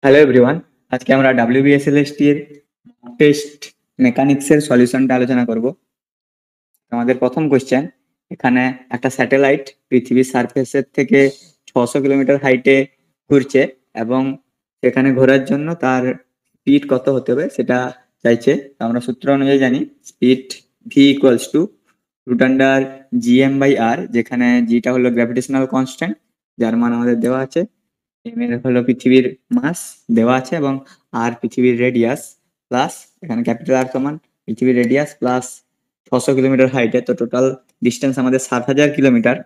Hello everyone, আজকে আমরা WBSLST এর টেস্ট মেকানিক্সের সলিউশনটা আলোচনা করব। আমাদের প্রথম কোশ্চেন, এখানে একটা স্যাটেলাইট পৃথিবীর সারফেসের থেকে 600 কিলোমিটার হাইটে ঘুরছে এবং সেখানে ঘোরার জন্য তার স্পিড কত হতে হবে সেটা চাইছে। আমরা সূত্র অনুযায়ী জানি speed V equals to root under GM/r, যেখানে জিটা হলো গ্র্যাভিটেশনাল কনস্ট্যান্ট যার মান আমাদের দেওয়া আছে, এম এর হলো পৃথিবীর মাস দেওয়া আছে এবং আর পৃথিবীর রেডিয়াস প্লাস এখানে ক্যাপিটাল আর সমান পৃথিবীর রেডিয়াস প্লাস 600 কিলোমিটার হাইটে, তো টোটাল ডিস্টেন্স আমাদের 7,000 কিলোমিটার।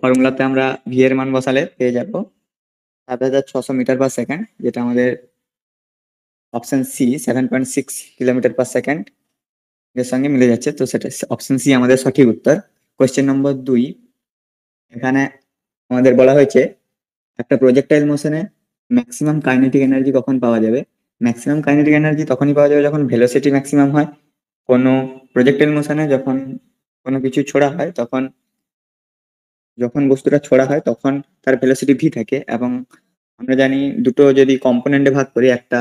ফর্মুলাতে আমরা ভি এর মান বসালে পেয়ে যাব 7,600 মিটার পার সেকেন্ড, যেটা আমাদের option C 7.6 kilometre per second এর সঙ্গে মিলে যাচ্ছে, তো সেটা অপশন সি আমাদের সঠিক উত্তর। কোয়েশ্চেন নম্বর 2, এখানে আমাদের বলা হয়েছে একটা প্রজেক্টাইল মোশনে ম্যাক্সিমাম কাইনেটিক এনার্জি কখন পাওয়া যাবে। ম্যাক্সিমাম কাইনেটিক এনার্জি তখনই পাওয়া যাবে যখন ভেলোসিটি ম্যাক্সিমাম হয়। কোনো প্রজেক্টাইল মোশনে যখন কোনো কিছু ছোড়া হয় তখন যখন বস্তুটা ছোড়া হয় তখন তার ভেলোসিটি ভি থাকে, এবং আমরা জানি দুটো যদি কম্পোনেন্টে ভাগ করি, একটা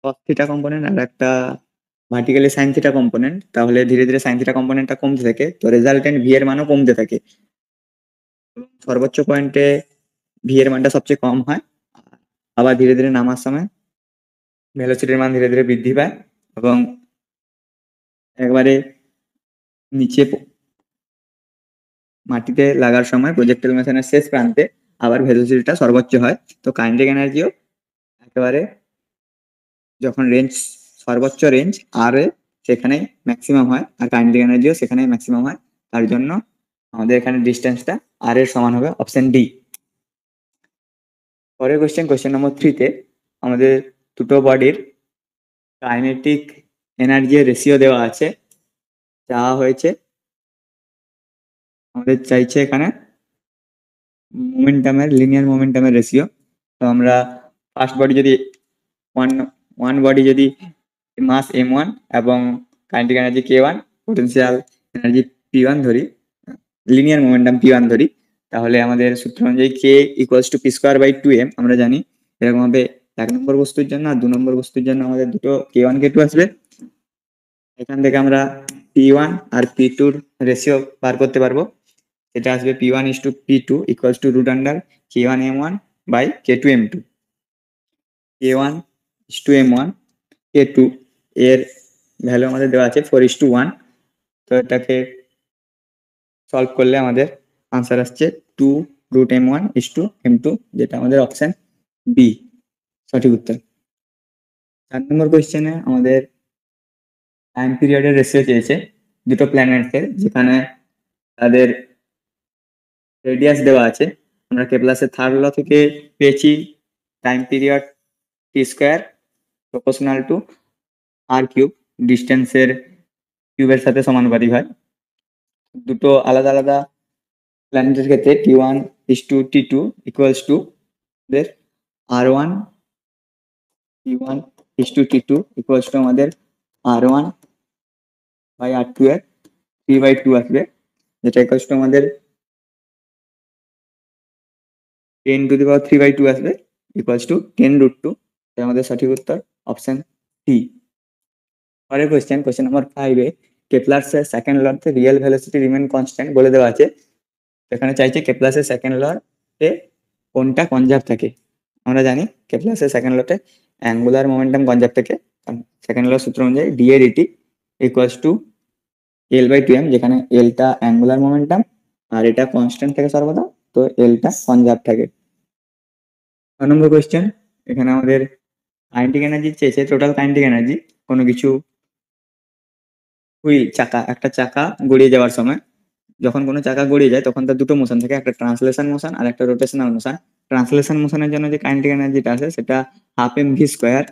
কস থিটা কম্পোনেন্ট আর একটা ভার্টিক্যালি সাইন থিটা কম্পোনেন্ট, তাহলে ধীরে ধীরে সাইন থিটা কম্পোনেন্টটা কমতে থাকে, তো রেজাল্টেন্ট ভি এর মানও কমতে থাকে। সর্বোচ্চ পয়েন্টে ভি এর মানটা সবচেয়ে কম হয়, আবার ধীরে ধীরে নামার সময় ভেলোসিটির মান ধীরে ধীরে বৃদ্ধি পায় এবং একবারে নিচে মাটিতে লাগার সময় প্রজেক্টাইল মোশনের শেষ প্রান্তে আবার ভেলোসিটিটা সর্বোচ্চ হয়। তো কাইনেটিক এনার্জিও একেবারে যখন রেঞ্জ সর্বোচ্চ রেঞ্জ আর সেখানে ম্যাক্সিমাম হয়, আর কাইনেটিক এনার্জিও সেখানে ম্যাক্সিমাম হয়। তার জন্য আমাদের এখানে ডিস্টেন্সটা আর এর সমান হবে, অপশন ডি। পরের কোয়েশ্চেন নম্বর 3-তে আমাদের দুটো বডির কাইনেটিক এনার্জির রেশিও দেওয়া আছে, চাওয়া হয়েছে আমাদের চাইছে এখানে মোমেন্টামের লিনিয়ার মোমেন্টামের রেশিও। তো আমরা ফার্স্ট বডি যদি ওয়ান ওয়ান বডি যদি মাস m1 এবং kinetic energy k1, potential energy p1 ধরি, লিনিয়ার মোমেন্টাম p1 ধরি, তাহলে আমাদের সূত্র অনুযায়ী k ইকুয়ালস টু p²/2m আমরা জানি। এরকম ভাবে 1 নম্বর বস্তুর জন্য আর 2 নম্বর বস্তুর জন্য আমাদের দুটো k1 k2 আসবে। এখান থেকে আমরা p1 আর p2 রেশিও বার করতে পারবো। এটা আসবে p1:p2 equals to root under k1m1/k2m2। k1:m1 k2 এর ভ্যালু আমাদের দেওয়া আছে 4:1, তো এটাকে সলভ করলে আমাদের আনসার আসছে 2√m1:m2, যেটা আমাদের অপশন বি সঠিক উত্তর। 4 নম্বর কোয়েশ্চেনে আমাদের টাইম পিরিয়ডের রেশিও চেয়েছে দুটো প্ল্যানেটের, যেখানে তাদের রেডিয়াস দেওয়া আছে। আমরা কেপলাসের থার্ড ল থেকে পেয়েছি time period t² proportional to r³ ডিস্টেন্সের কিউবের সাথে সমানুপাতিক হয়। দুটো আলাদা আলাদা প্ল্যানেটের ক্ষেত্রে t1:t2 equals to r1 t1:t2 equals to আমাদের r1/r2 এর 3/2 আসবে, যেটা ইকুয়ালস টু আমাদের 10⁻³ আসবে, ইকুয়ালস টু 10√2। আমাদের সঠিক উত্তর অপশন সি। পরের কোয়েশ্চেন নম্বর 5-এ কেপলার্সের সেকেন্ড লতে রিয়েল ভেলোসিটি রিমেন কনস্ট্যান্ট বলে দেওয়া আছে। এখানে চাইছে কেপলাসের সেকেন্ড লতে কোনটা কনজার্ভ থাকে। আমরা জানি কেপলাসের সেকেন্ড লতে অ্যাঙ্গুলার মোমেন্টাম কনজার্ভ থাকে, সেকেন্ড লর সূত্র অনুযায়ী dA/dt ইকুয়ালস টু L/2m, যেখানে এলটা অ্যাঙ্গুলার মোমেন্টাম আর এটা কনস্ট্যান্ট থাকে সর্বদা, তো এলটা কনজার্ভ থাকে। 6 নম্বর কোয়েশ্চেন, এখানে আমাদের কাইনেটিক এনার্জি চেয়েছে, টোটাল কাইনেটিক এনার্জি কোনো কিছু হুইল একটা চাকা গড়িয়ে যাওয়ার সময়। যখন কোনো চাকা গড়িয়ে যায় তখন তার দুটো মোশন থাকে, একটা ট্রান্সলেশন মোশন আর একটা রোটেশনাল মোশন। ট্রান্সলেশন মোশনের জন্য যে কাইনেটিক এনার্জিটা আছে সেটা হাফ এম ভি স্কোয়ার,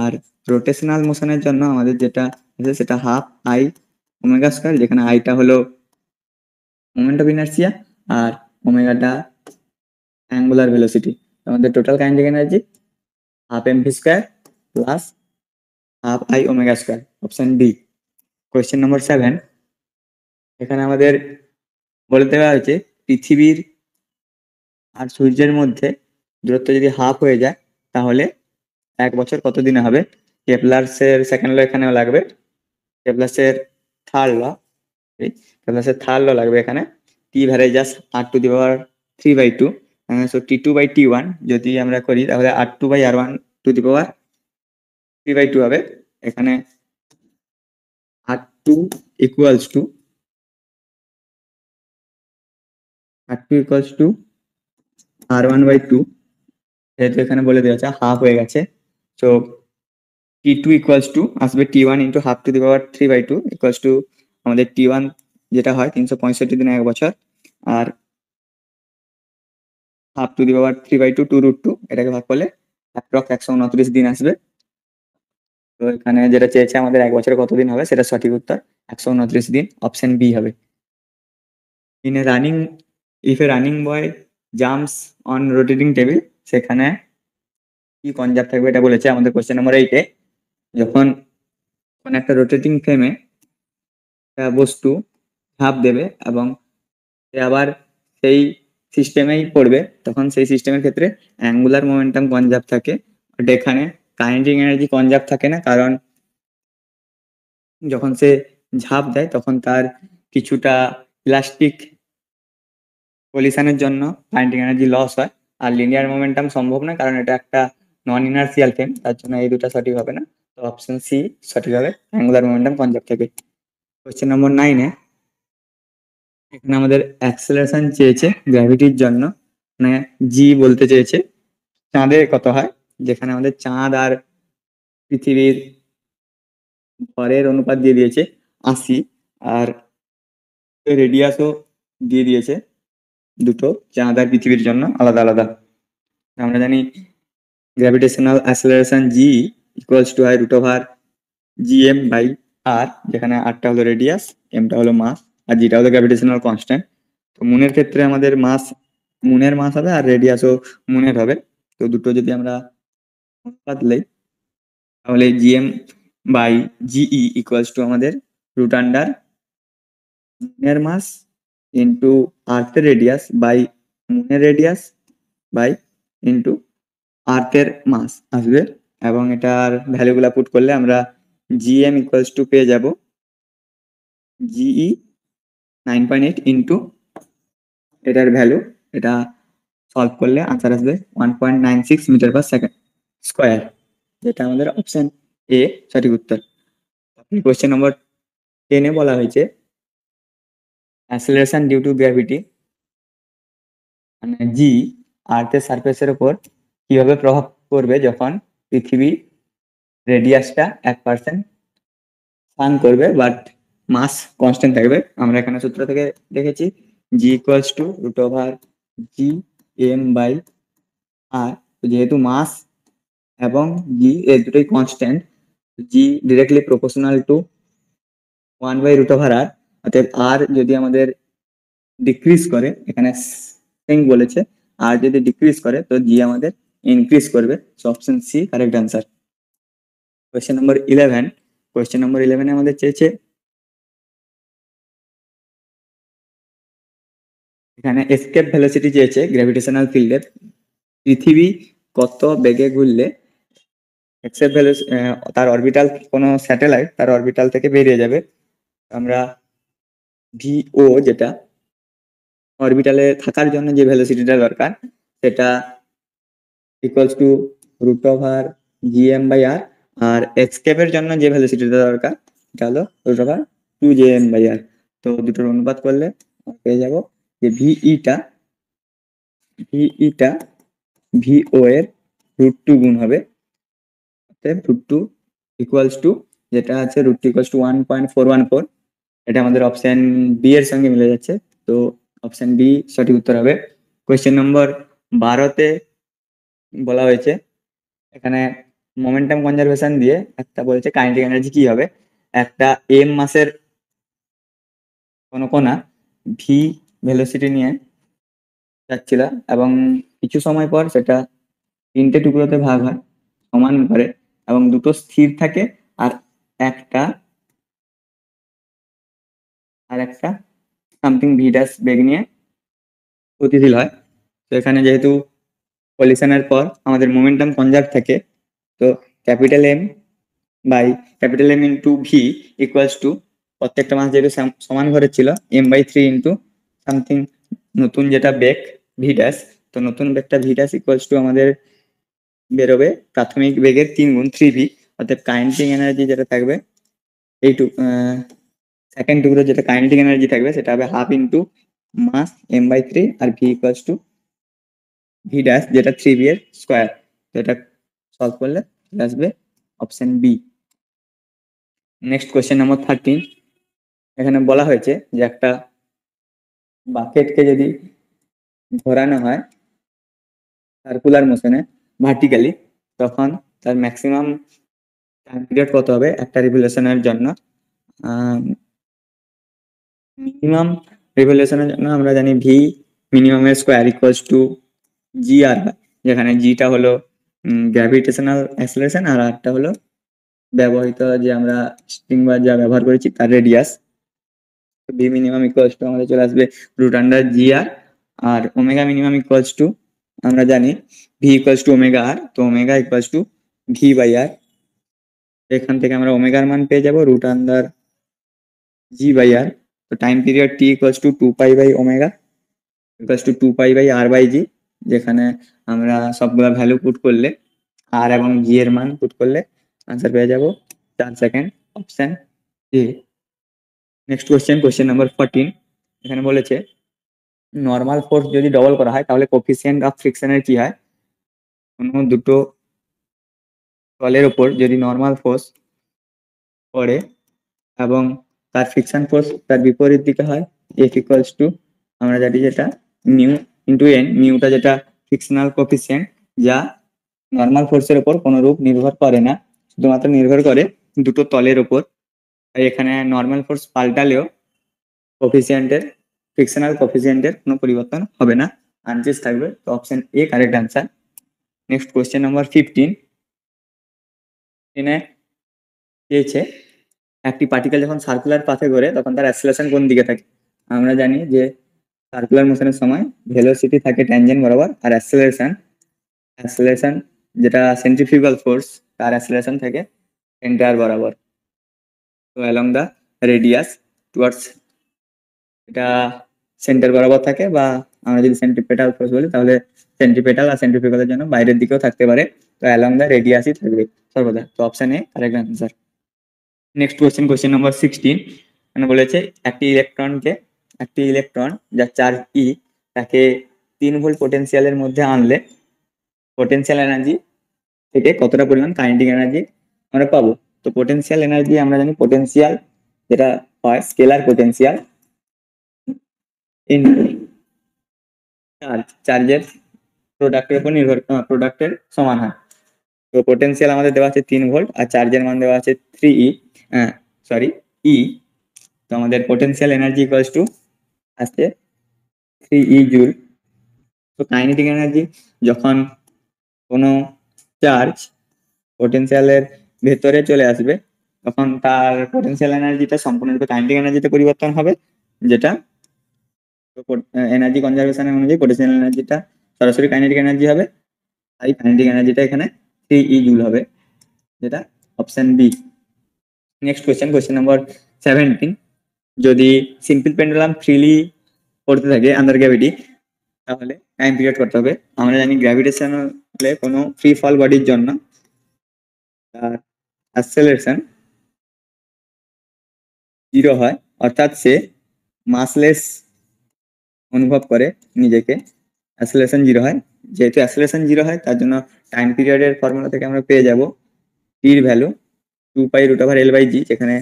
আর রোটেশনাল মোশনের জন্য আমাদের যেটা আছে সেটা হাফ আই ওমেগা স্কোয়ার, যেখানে আইটা হলো মোমেন্ট অফ ইনার্সিয়া আর ওমেগাটা অ্যাঙ্গুলার ভেলোসিটি। আমাদের total kinetic energy half M V square plus half I omega square, option D. Question number 7, এখানে আমাদের বলে দেওয়া হয়েছে পৃথিবীর আর সূর্যের মধ্যে দূরত্ব যদি হাফ হয়ে যায় তাহলে 1 বছর কত দিনে হবে? কেপলার্সের সেকেন্ড ল এখানেও লাগবে, কেপলার্সের থার্ড ল, কেপলার্সের থার্ড ল লাগবে এখানে। টি ভ্যারেজাস r⁻³ সো T2/T1 যদি আমরা করি তাহলে r2/r1⁵ হবে। এখানে r2 ইকুয়ালস টু r1/2, যেহেতু এখানে বলে দেওয়া আছে হাফ হয়ে গেছে, সো T2 ইকুয়ালস টু আসবে T1 into r⁻³ equals to আমাদের T1 যেটা হয় 365 দিনে 1 বছর, আর r⁻³ 2√2 এটাকে ভাগ করলে অ্যাপ্রক্স 129 দিন আসবে। তো এখানে যেটা চেয়েছে আমাদের 1 বছরে কত দিন হবে, সেটা সঠিক উত্তর 129 দিন, অপশন বি হবে। If A running boy jumps on rotating table, সেখানে কি কনজাপ্ট থাকবে এটা বলেছে আমাদের কোশ্চেন নম্বর 8-এ। যখন কোন একটা রোটেটিং ফ্রেমে বস্তু ঝাঁপ দেবে এবং সে আবার সেই সিস্টেমেই পড়বে, তখন সেই সিস্টেমের ক্ষেত্রে অ্যাঙ্গুলার মোমেন্টাম কনজার্ভ থাকে, বাট এখানে কাইনেটিক এনার্জি কনজার্ভ থাকে না, কারণ যখন সে ঝাঁপ দেয় তখন তার কিছুটা ইলাস্টিক কলিশনের জন্য কাইনেটিক এনার্জি লস হয়, আর লিনিয়ার মোমেন্টাম সম্ভব না কারণ এটা একটা নন ইনার্সিয়াল ফ্রেম, তার জন্য এই দুটো সঠিক হবে না। তো অপশন সি সঠিক হবে, অ্যাঙ্গুলার মোমেন্টাম কনজার্ভ থাকে। কোশ্চেন নম্বর 9-এ এখানে আমাদের অ্যাক্সেলারেশন চেয়েছে গ্র্যাভিটির জন্য, মানে জি বলতে চেয়েছে চাঁদে কত হয়, যেখানে আমাদের চাঁদ আর পৃথিবীর ভরের অনুপাত দিয়ে দিয়েছে 80, আর রেডিয়াসও দিয়ে দিয়েছে দুটো, চাঁদ আর পৃথিবীর জন্য আলাদা আলাদা। আমরা জানি gravitational acceleration G equals to হয় √gm/r, যেখানে আরটা হলো রেডিয়াস, এমটা হলো মাস, আর জিটা হলো গ্র্যাভিটেশনাল কনস্ট্যান্ট। তো মুনের ক্ষেত্রে আমাদের মুনের মাস হবে আর রেডিয়াসও মুনের হবে। তো দুটো যদি আমরা অনুপাত লই তাহলে gm/ge ইকুয়ালস টু আমাদের মুনের মাস ইন্টু আর্থের রেডিয়াস বাই মুনের রেডিয়াস বাই ইন্টু আর্থের মাস আসবে, এবং এটার ভ্যালুগুলা পুট করলে আমরা gm ইকুয়ালস টু পেয়ে যাব ge 9.8 ইন্টু এটার ভ্যালু, এটা সলভ করলে আনসার আসবে 1.96 মিটার পার সেকেন্ড স্কোয়ার, যেটা আমাদের অপশন এ সঠিক উত্তর। কোয়েশ্চেন নম্বর 10-এ বলা হয়েছে অ্যাক্সেলারেশন ডিউ টু গ্র্যাভিটি মানে জি আর্থের সারফেসের উপর কিভাবে প্রভাব পড়বে যখন পৃথিবী রেডিয়াসটা 1% স্থান করবে বাট মাস কনস্ট্যান্ট থাকবে। আমরা এখানে সূত্র থেকে দেখেছি জি ইকুয়ালস টু √gm/r, যেহেতু মাস এবং জি এর দুটোই কনস্ট্যান্ট, জি ডিরেক্টলি প্রপোর্শনাল টু 1/√r, অর্থাৎ আর যদি আমাদের ডিক্রিজ করে, এখানে সিঙ্ক বলেছে, আর যদি ডিক্রিজ করে তো জি আমাদের ইনক্রিজ করবে, so option C correct answer. Question number 11 আমাদের চেয়েছে এখানে এসকেপ ভেলোসিটি চেয়েছে গ্র্যাভিটেশনাল ফিল্ডে, পৃথিবী কত বেগে ঘুরলে এসকেপ ভেলোসিটি তার অরবিটাল, কোনো স্যাটেলাইট তার অরবিটাল থেকে বেরিয়ে যাবে। আমরা ভিও যেটা অরবিটালে থাকার জন্য যে ভেলোসিটিটা দরকার সেটা ইকুয়ালস টু √gm/r, আর এসকেপের জন্য যে ভেলোসিটিটা দরকার এটা হলো √2gm/r। তো দুটোর অনুপাত করলে পেয়ে যাব যে ভিইটা ভিও এর √2 গুণ হবে, √2 ইকুয়ালস টু যেটা আছে √2 ইকুয়ালস টু 1.414, এটা আমাদের অপশন বি এর সঙ্গে মিলে যাচ্ছে, তো অপশন বি সঠিক উত্তর হবে। কোয়েশ্চেন নম্বর 12-তে বলা হয়েছে এখানে মোমেন্টাম কনজারভেশন দিয়ে একটা বলেছে কাইনেটিক এনার্জি কি হবে, একটা এম মাসের কোনো কণা ভি ভেলোসিটি নিয়ে যাচ্ছিল এবং কিছু সময় পর সেটা 3টে টুকরোতে ভাগ হয় সমান করে এবং দুটো স্থির থাকে, আর একটা সামথিং ভি ড্যাশ বেগ নিয়ে গতিশীল হয়। তো এখানে যেহেতু কলিশনের পর আমাদের মোমেন্টাম কনজার্ভ থাকে, তো capital M by capital M into V equals to প্রত্যেকটা মাস যেহেতু সমান ঘরে ছিল m/3 ইন্টু সামথিং নতুন যেটা বেগ ভি ড্যাশ, তো নতুন বেগটা ভি ড্যাশ ইকুয়ালস টু আমাদের বেরোবে প্রাথমিক বেগের 3 গুণ 3v, অর্থাৎ কাইনেটিক এনার্জি যেটা থাকবে সেকেন্ড টুকরো যেটা কাইনেটিক এনার্জি থাকবে সেটা হবে হাফ ইন্টু মাস m/3 আর V equals to V dash যেটা 3v এর স্কোয়ার। তো এটা সলভ করলে আসবে option B. Next question number 13, এখানে বলা হয়েছে যে একটা বাকেটকে যদি ঘোরানো হয় সার্কুলার মোশনে ভার্টিক্যালি, তখন তার ম্যাক্সিমাম টাইম পিরিয়ড কত হবে একটা রিভলিউশনের জন্য। মিনিমাম রিভলিউশনের জন্য আমরা জানি ভি মিনিমামের স্কোয়ার ইকুয়ালস টু জি আর, যেখানে জিটা হলো গ্র্যাভিটেশনাল অ্যাক্সেলারেশন আর একটা হলো ব্যবহৃত যে আমরা স্ট্রিং বার যা ব্যবহার করেছি তার radius. V minimum equals to আমাদের চলে আসবে root under G R omega minimum equals to আমরা জানি V equals to omega R, তো omega equals to V by R. এখান থেকে আমরা ওমেগার মান পেয়ে যাবো root under G by R. তো time period T equals to 2 pi by omega equals to 2 pi by R by G, যেখানে আমরা সবগুলা ভ্যালু পুট করলে আর এবং জি এর মান পুট করলে আনসার পেয়ে যাবো 4 second, option A. Next question number 14, এখানে বলেছে নর্মাল ফোর্স যদি ডবল করা হয় তাহলে কোফিসিয়েন্ট অফ ফ্রিকশনের কি হয়। কোনো দুটো তলের উপর যদি নর্মাল ফোর্স পড়ে এবং তার ফ্রিকশন ফোর্স তার বিপরীত দিকে হয়, এফ ইকুয়ালস টু আমরা জানি যেটা নিউ ইন্টু এন, নিউটা যেটা ফ্রিকশনাল কোফিসিয়েন্ট যা নর্মাল ফোর্সের উপর কোনো রূপ নির্ভর করে না, শুধুমাত্র নির্ভর করে দুটো তলের উপর। তাই এখানে নর্মাল ফোর্স পাল্টালেও কোফিসিয়েন্টের ফ্রিকশনাল কোফিসিয়েন্টের কোনো পরিবর্তন হবে না, আনচেঞ্জ থাকবে। তো option A correct answer. Next question number 15, এখানে চেয়েছে একটি পার্টিকেল যখন সার্কুলার পাথে ঘোরে তখন তার অ্যাক্সেলারেশন কোন দিকে থাকে। আমরা জানি যে সার্কুলার মোশনের সময় ভেলোসিটি থাকে ট্যানজেন্ট বরাবর আর অ্যাক্সেলারেশন যেটা সেন্ট্রিফিউগাল ফোর্স তার অ্যাক্সেলারেশন থাকে সেন্টার বরাবর। তো অ্যালং দা রেডিয়াস টুয়ার্ডস এটা সেন্টার বরাবর থাকে, বা আমরা যদি সেন্ট্রিপেটাল ফোর্স বলি তাহলে সেন্ট্রিপেটাল আর সেন্ট্রিফিউগালের জন্য বাইরের দিকেও থাকতে পারে। তো অ্যালং দা রেডিয়াসই থাকবে সর্বদা। তো option A correct answer. Next question number 16, মানে বলেছে একটি ইলেকট্রন যার চার্জ ই তাকে 3 ভোল্ট পোটেনশিয়ালের মধ্যে আনলে পোটেনশিয়াল এনার্জি থেকে কতটা পরিমাণ কাইনেটিক এনার্জি আমরা পাবো। তো পোটেনশিয়াল এনার্জি আমরা জানি পোটেনশিয়াল যেটা হয় স্কেলার পোটেনশিয়াল ইনটু চার্জের প্রোডাক্টের উপর নির্ভর, প্রোডাক্টের সমান হয়। তো পোটেনশিয়াল আমাদের দেওয়া আছে 3 ভোল্ট আর চার্জের মান দেওয়া আছে 3e, ই। তো আমাদের পোটেনশিয়াল এনার্জি ইকুয়ালস টু আসছে 3e জুল। তো কাইনেটিক এনার্জি যখন কোনো চার্জ পোটেনশিয়ালের ভেতরে চলে আসবে তখন তার পোটেনশিয়াল এনার্জিটা সম্পূর্ণরূপে কাইনেটিক এনার্জিতে পরিবর্তন হবে, যেটা এনার্জি কনজারভেশনের অনুযায়ী পোটেনশিয়াল এনার্জিটা সরাসরি কাইনেটিক এনার্জি হবে, তাই কাইনেটিক এনার্জিটা এখানে 3e জুল হবে, যেটা option B. Next question number 17, যদি সিম্পল পেন্ডুলাম ফ্রিলি পড়তে থাকে আন্ডার গ্র্যাভিটি তাহলে টাইম পিরিয়ড করতে হবে। আমরা জানি গ্র্যাভিটেশনালে কোনো ফ্রি ফল বডির জন্য তার অ্যাক্সেলারেশন 0 হয়, অর্থাৎ সে মাসলেস অনুভব করে নিজেকে, অ্যাক্সেলারেশন 0 হয়। যেহেতু অ্যাক্সেলারেশন 0 হয় তার জন্য টাইম পিরিয়ডের ফর্মুলা থেকে আমরা পেয়ে যাব টির ভ্যালু 2π√L/g, যেখানে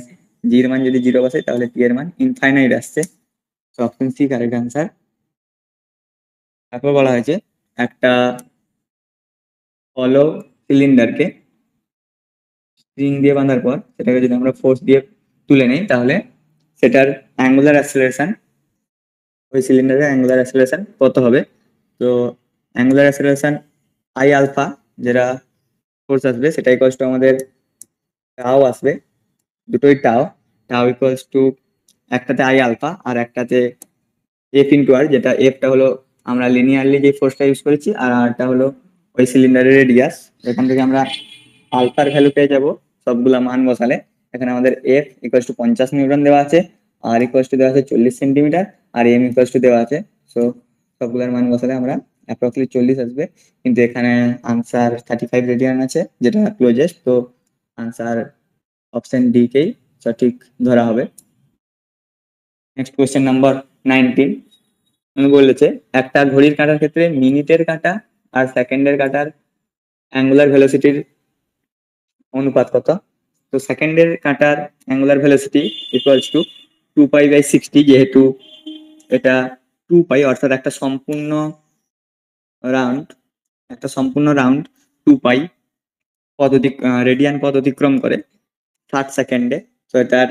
জি এর মান যদি 0 বসে তাহলে টি এর মান ইনফাইনাইট আসছে। তো অপশন সি কারেক্ট আনসার। তারপর বলা হয়েছে একটা হলো সিলিন্ডারকে স্প্রিং দিয়ে বাঁধার পর সেটাকে যদি আমরা ফোর্স দিয়ে তুলে নেই তাহলে সেটার অ্যাঙ্গুলার অ্যাক্সেলারেশন, ওই সিলিন্ডারের অ্যাঙ্গুলার অ্যাক্সেলারেশন কত হবে। তো অ্যাঙ্গুলার অ্যাক্সেলারেশন আই আলফা যেটা ফোর্স আসবে সেটা ইকুয়ালস টু আমাদের টাও আসবে, দুটোই টাও ইকুয়ালস টু একটাতে আই আলফা আর একটাতে এফ ইন্টু আর, যেটা এফটা হলো আমরা লিনিয়ারলি যে ফোর্সটা ইউজ করেছি, আর আরটা হলো ওই সিলিন্ডারের রেডিয়াস। এখান থেকে আমরা আলফার ভ্যালু পেয়ে যাব সবগুলা মান বসালে। এখানে আমাদের এফ ইকুয়ালস টু 50 নিউটন দেওয়া আছে, আর ইকুয়ালস টু দেওয়া আছে 40 সেন্টিমিটার, আর এম ইকুয়ালস টু দেওয়া আছে। সো সবগুলোর মান বসালে আমরা অ্যাপ্রক্সিমেটলি 40 আসবে, কিন্তু এখানে আনসার 35 রেডিয়ান আছে যেটা ক্লোজেস্ট, তো আনসার অপশন ডি কেই সঠিক ধরা হবে। নেক্সট কোয়েশ্চেন নাম্বার 19 বলেছে একটা ঘড়ির কাঁটার ক্ষেত্রে মিনিটের কাঁটা আর সেকেন্ডের কাঁটার অ্যাঙ্গুলার ভেলোসিটির অনুপাত কত। তো সেকেন্ডের কাঁটার অ্যাঙ্গুলার ভেলোসিটি ইকুয়ালস টু 2π/60, যেহেতু এটা 2π অর্থাৎ একটা সম্পূর্ণ রাউন্ড 2π রেডিয়ান পথ অতিক্রম করে 60 সেকেন্ডে। তো এটার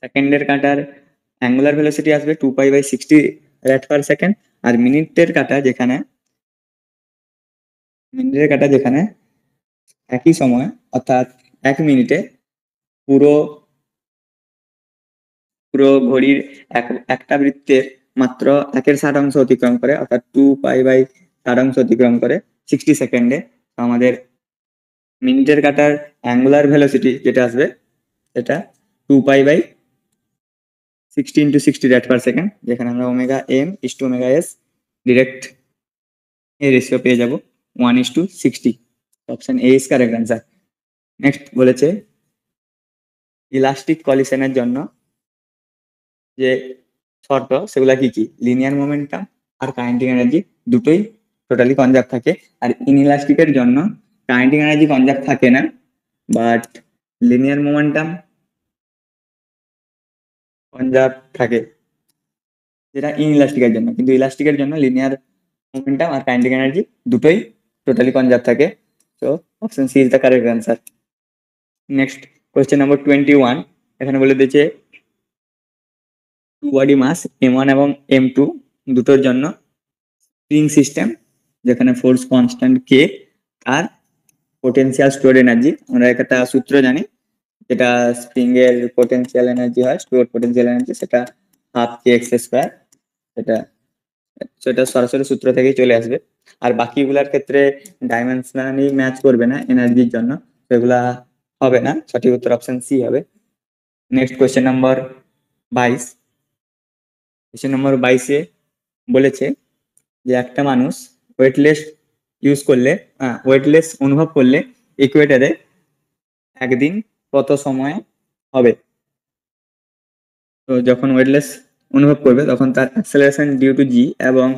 সেকেন্ডের কাঁটার অ্যাঙ্গুলার ভেলোসিটি আসবে 2π/60 রেড পার সেকেন্ড, আর মিনিটের কাঁটা যেখানে একই সময় অর্থাৎ 1 মিনিটে পুরো ঘড়ির একটা বৃত্তের মাত্র 1/60 অতিক্রম করে, অর্থাৎ 2π/60 অতিক্রম করে 60 সেকেন্ডে। আমাদের মিনিটের কাঁটার অ্যাঙ্গুলার ভেলোসিটি যেটা আসবে সেটা 2π/60 × 60 রেড পার সেকেন্ড, যেখানে আমরা omega M is to omega S direct এই রেশিও পেয়ে যাব 1:60। Option A is correct answer. Next বলেছে ইলাস্টিক কলিশনের জন্য যে শর্ত সেগুলা কি কি। লিনিয়ার মোমেন্টাম আর কাইনেটিক এনার্জি দুটোই টোটালি কনজার্ভ থাকে, আর ইনইলাস্টিকের জন্য কাইনেটিক এনার্জি কনজার্ভ থাকে না, বাট লিনিয়ার মোমেন্টাম কনজার্ভ থাকে, যেটা ইনইলাস্টিকের জন্য। কিন্তু ইলাস্টিকের জন্য লিনিয়ার মোমেন্টাম আর কাইনেটিক এনার্জি দুটোই টোটালি কনজার্ভ থাকে। So option C is the correct answer. Next question number 21 এখানে বলে দিয়েছে টু বডি মাস m1 এবং m2 দুটোর জন্য স্প্রিং সিস্টেম, যেখানে ফোর্স কনস্ট্যান্ট কে আর পোটেনশিয়াল স্টোরড এনার্জি। আমরা একটা সূত্র জানি, যেটা স্প্রিং এর পোটেনশিয়াল এনার্জি হয়, স্টোরড পোটেনশিয়াল এনার্জি, সেটা হাফ কে এক্স স্কোয়ার। সেটা সরাসরি সূত্র থেকেই চলে আসবে। আর বাকিগুলার ক্ষেত্রে ডাইমেনশনালি ম্যাচ করবে না এনার্জির জন্য, সেগুলা হবে না। সঠিক উত্তর অপশন সি হবে। Next question number 22। Question number 22-এ বলেছে যে একটা মানুষ ওয়েটলেস অনুভব করলে ইকুয়েটরে একদিন কত সময় হবে। তো যখন ওয়েটলেস অনুভব করবে তখন তার অ্যাক্সেলারেশন ডিউ টু জি এবং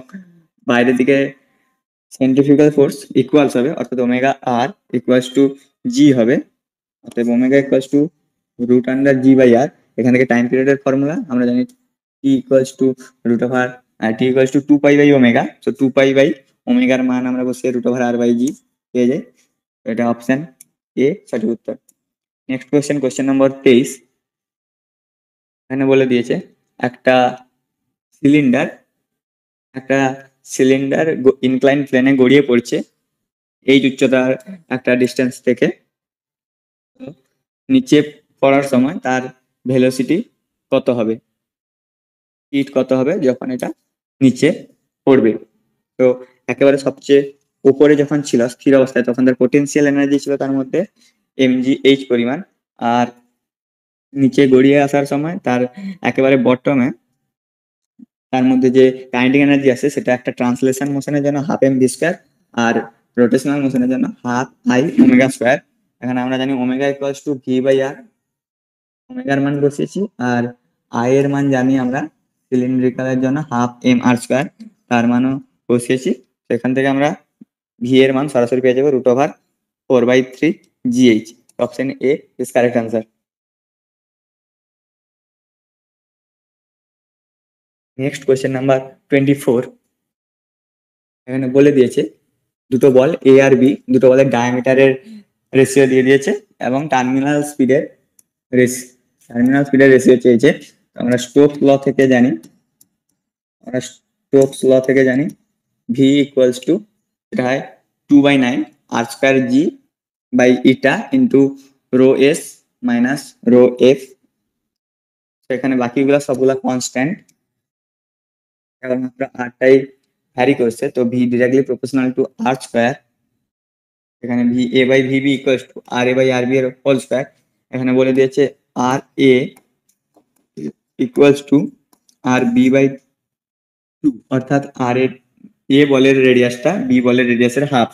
বাইরের দিকে সেন্ট্রিফিউগাল ফোর্স ইকুয়ালস হবে, অর্থাৎ ওমেগা আর ইকুয়ালস টু জি হবে। অর্থাৎ ওমেগা ইকুয়ালস টু √g/r। এখান থেকে টাইম পিরিয়ডের ফর্মুলা আমরা জানি, টি ইকুয়ালস টু √t = 2π/ওমেগা। সো 2π/ওমেগার মান আমরা বসে √r/g পেয়ে যাই। এটা অপশন এ সঠিক উত্তর। Next question number 23। এখানে বলে দিয়েছে একটা সিলিন্ডার ইনক্লাইন প্লেনে গড়িয়ে পড়ছে এই উচ্চতার একটা ডিস্টেন্স থেকে। নিচে পড়ার সময় তার ভেলোসিটি কত হবে, স্পিড কত হবে যখন এটা নিচে পড়বে। তো একেবারে সবচেয়ে উপরে যখন ছিল স্থির অবস্থায়, তখন তার পোটেনশিয়াল এনার্জি ছিল তার মধ্যে mgh পরিমাণ, আর নিচে গড়িয়ে আসার সময় তার একেবারে বটমে তার মধ্যে যে কাইনেটিক এনার্জি আছে সেটা একটা ট্রান্সলেশন মোশনের জন্য ½ mv², আর রোটেশনাল মোশনের জন্য ½ i ওমেগা²। এখানে আমরা জানি ওমেগা ইকুয়ালস টু v/r, ওমেগার মান বসিয়েছি, আর আই এর মান জানি আমরা সিলিন্ড্রিকালের জন্য ½ mr², তার মানও বসিয়েছি। সেখান থেকে আমরা ভি এর মান সরাসরি পেয়ে যাবো √4/3 gh। Option A is correct answer. Next question number 24। এখানে বলে দিয়েছে দুটো বল এ আর বি, দুটো বলের ডায়ামিটারের রেশিও দিয়ে দিয়েছে এবং টার্মিনাল স্পিডের রেশিও চেয়েছে। আমরা স্টোকস ল থেকে জানি ভি ইকুয়ালস টু এটা হয় 2/9 r²g/η into ρs minus ρf। এখানে বাকিগুলা সবগুলা কনস্ট্যান্ট, কেবলমাত্র আরটাই ভ্যারি করছে, তো V directly proportional to R square. এখানে V A by V B equals to R A by R B এর হোল স্কোয়ার। এখানে বলে দিয়েছে R A equals to R B by two, অর্থাৎ আর এর এ বলের রেডিয়াসটা বি বলের রেডিয়াসের হাফ।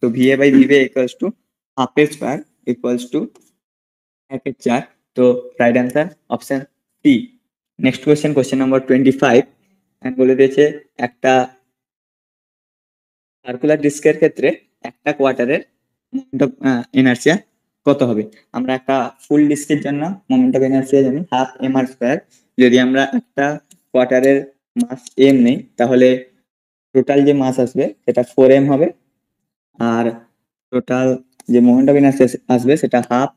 তো V A by V B equals to হাফের স্কোয়ার ইকুয়ালস টু 1/4। তো right answer option C. Next question, question number 25, বলে দিয়েছে একটা সার্কুলার ডিস্কের ক্ষেত্রে একটা কোয়ার্টারের মোমেন্ট অফ ইনার্সিয়া কত হবে। আমরা একটা ফুল ডিস্কের জন্য মোমেন্ট অফ ইনার্সিয়া জানি হাফ এম আর স্কোয়ার। যদি আমরা একটা কোয়ার্টারের মাস এম নেই, তাহলে টোটাল যে মাস আসবে সেটা 4m হবে, আর টোটাল যে মোমেন্ট অফ ইনার্সিয়া আসবে সেটা হাফ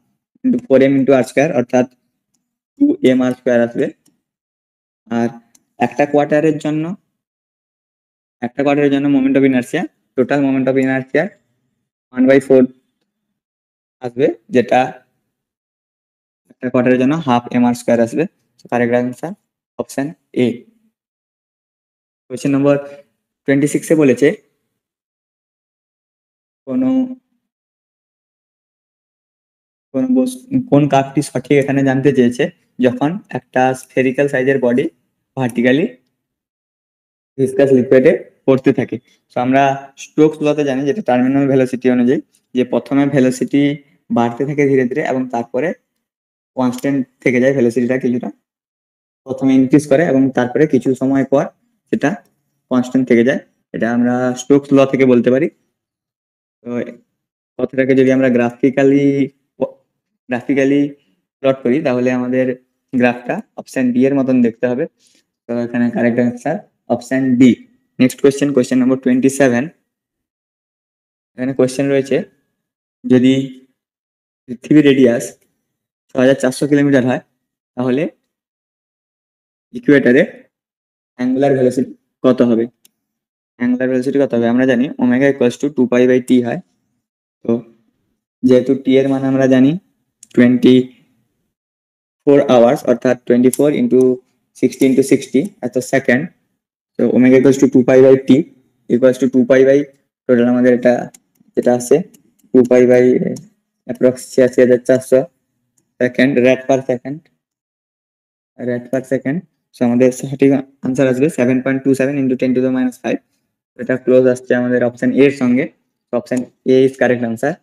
ইন্টু 4m ইন্টু আর স্কোয়ার, অর্থাৎ 2m আর স্কোয়ার আসবে। আর একটা কোয়ার্টারের জন্য moment of inertia, total moment of inertia 1/4 আসবে, যেটা একটা কোয়ার্টারের জন্য হাফ এম আর স্কোয়ার আসবে। Correct answer option A. Question number 26 বলেছে কোন কার্ভটি সঠিক এখানে জানতে চেয়েছে। যখন একটা স্ফেরিক্যাল সাইজের বডি ভার্টিক্যালি ভিসকাস লিকুইডে পড়তে থাকে, তো আমরা স্টোকস লতে জানি, যেটা টার্মিনাল ভেলোসিটি অনুযায়ী, যে প্রথমে ভেলোসিটি বাড়তে থাকে ধীরে ধীরে এবং তারপরে কনস্ট্যান্ট থেকে যায়, ভেলোসিটিটা কিছুটা প্রথমে ইনক্রিজ করে এবং তারপরে কিছু সময় পর সেটা কনস্ট্যান্ট থেকে যায়। এটা আমরা স্টোকস ল থেকে বলতে পারি। তো কথাটাকে যদি আমরা গ্রাফিক্যালি প্লট করি, তাহলে আমাদের গ্রাফটা অপশন বি এর মতন দেখতে হবে। তো এখানে correct answer option B. Next question, question number 27। এখানে কোয়েশ্চেন রয়েছে, যদি পৃথিবীর রেডিয়াস 6400 কিলোমিটার হয়, তাহলে ইকুয়েটরে অ্যাঙ্গুলার ভেলোসিটি কত হবে। আমরা জানি ওমেগা ইকুয়ালস টু 2π/t হয়। তো যেহেতু টি এর মান আমরা জানি 24 আওয়ার্স, অর্থাৎ 24 ইন্টু 60 ইন্টু 60 এত সেকেন্ড। তো omega equals to 2π/t equals to 2π/, total আমাদের এটা যেটা আছে 2π/ approx 86,400 second, rad per second. So আমাদের সঠিক আনসার আসবে 7.27 ইন্টু 10⁻⁵। এটা ক্লোজ আসছে আমাদের অপশন এ এর সঙ্গে। Option A is correct answer.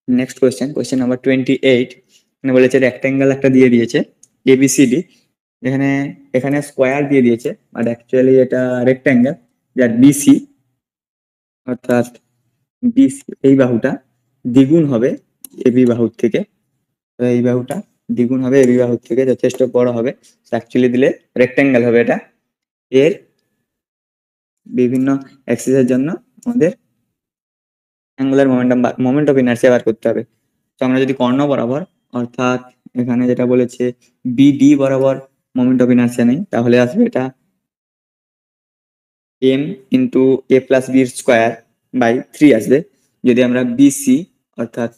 Next question, question number 28। এখানে বলেছে রেক্ট্যাঙ্গেল একটা দিয়ে দিয়েছে এবিসিডি। এখানে স্কোয়ার দিয়ে দিয়েছে, বাট অ্যাকচুয়ালি এটা রেক্ট্যাঙ্গেল, যার বিসি অর্থাৎ বিসি এই বাহুটা দ্বিগুণ হবে এবি বাহুর থেকে। তো এই বাহুটা দ্বিগুণ হবে এবি বাহুর থেকে, যথেষ্ট বড় হবে। অ্যাকচুয়ালি দিলে রেক্ট্যাঙ্গেল হবে এটা। এর বিভিন্ন অ্যাক্সিসের জন্য আমাদের অ্যাঙ্গুলার মোমেন্ট অফ ইনার্সিয়া বার করতে হবে। তো আমরা যদি কর্ণ বরাবর, অর্থাৎ এখানে যেটা বলেছে বিডি বরাবর মোমেন্ট অফ ইনার্সিয়া নেই, তাহলে আসবে এটা M into A plus B square by 3 আসবে। যদি আমরা বিসি অর্থাৎ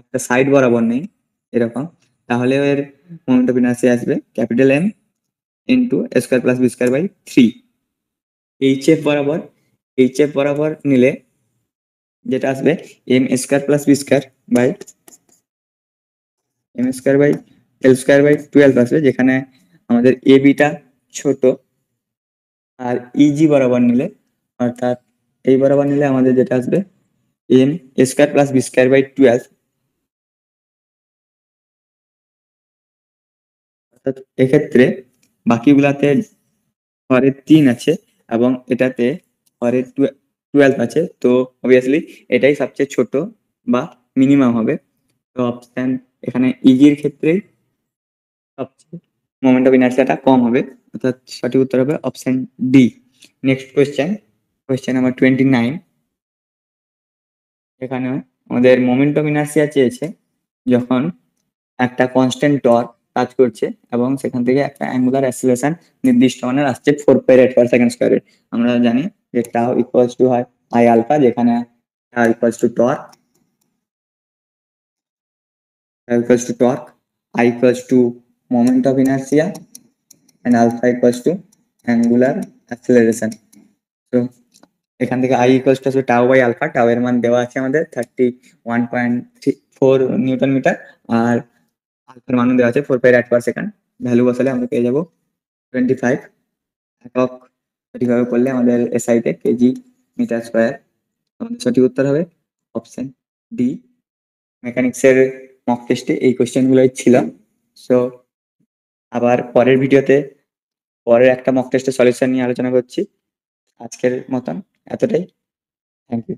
একটা সাইড বরাবর নেই এরকম, তাহলে এর মোমেন্ট অফ ইনার্সিয়া আসবে capital M into A square plus B square by 3। HF বরাবর নিলে যেটা আসবে M square plus B square by M square by L square by 12 আসবে, যেখানে আমাদের এ বিটা ছোট। আর ইজি বরাবর নিলে, অর্থাৎ এই বরাবর নিলে আমাদের যেটা আসবে M square plus B square by 12। অর্থাৎ এক্ষেত্রে বাকিগুলাতে হরে 3 আছে এবং এটাতে হরে 12 আছে, তো অবভিয়াসলি এটাই সবচেয়ে ছোট বা মিনিমাম হবে। তো অপশন এখানে ইজির ক্ষেত্রেই সবচেয়ে মোমেন্ট অফ ইনার্সিয়াটা কম হবে, অর্থাৎ সঠিক উত্তর হবে option D. Next question, question number 29। এখানে আমাদের মোমেন্ট অফ ইনার্সিয়া চেয়েছে যখন একটা কনস্ট্যান্ট টর্ক কাজ করছে এবং সেখান থেকে একটা অ্যাঙ্গুলার অ্যাক্সিলারেশন নির্দিষ্ট মানের আসছে 4π/8/s²। আমরা জানি যে টাও ইকুয়ালস টু হয় আই আলফা, যেখানে টাও equals to torque, I equals to moment of inertia, and alpha equals to angular acceleration. তো এখান থেকে I equals to tau by alpha, tau এর মান দেওয়া আছে আমাদের 31.4 নিউটন মিটার, আর আলফার মানও দেওয়া আছে 4.8/সেকেন্ড। ভ্যালু বসালে আমরা পেয়ে যাবো 25 একক। সঠিকভাবে করলে আমাদের এসআইতে কেজি মিটার স্কোয়ার। আমাদের সঠিক উত্তর হবে অপশন ডি। মেকানিক্সের মক টেস্টে এই কোশ্চেনগুলোই ছিল। সো আবার পরের ভিডিওতে পরের একটা মক টেস্টের সলিউশন নিয়ে আলোচনা করছি। আজকের মতন এতটাই। Thank you.